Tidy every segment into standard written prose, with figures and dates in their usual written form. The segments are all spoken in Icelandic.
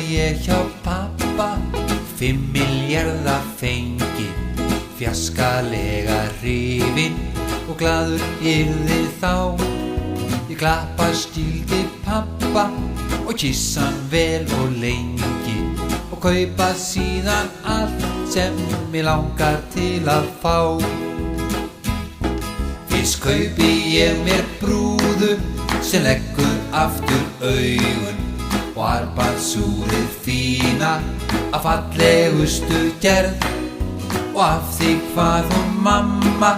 ég hjá pappa 5 milljarða fengið, fjarskalega hrifinn og glaður yrði þá. Ég klappa skildi pappa og kyssa hann vel og lengi og kaupa síðan allt sem mig langar til að fá. Fyrst kaupi ég mér brúðu sem leggur aftur augun og armbandsúrið fína af fallegustu gerð. Og af því hvað hún mamma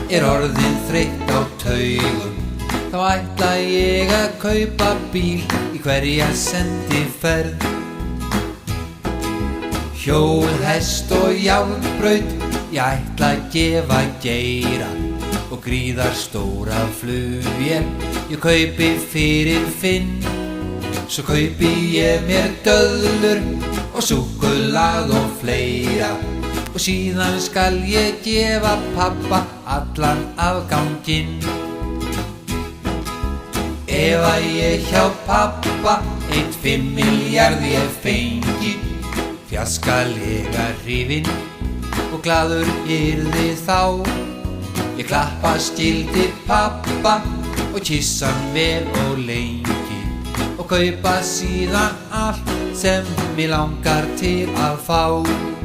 orðin þreytt á taugum, þá ætla ég að kaupa bíl í hverja sendiferð. Hjól, hest og járnbraut ég ætla að gefa Geira og gríðarstóra flugvél ég kaupi fyrir Finn. Svo kaupi ég mér döðlur og súkkulaði og fleira og síðan skal ég gefa pappa allan afganginn. Ef að ég hjá pappa 5 milljarð ég fengi, fjarskalega hrifinn og glaður yrði þá. Ég klappa skildi pappa og kyssa hann vel og lengi og kaupa síðan allt sem mig langar til að fá.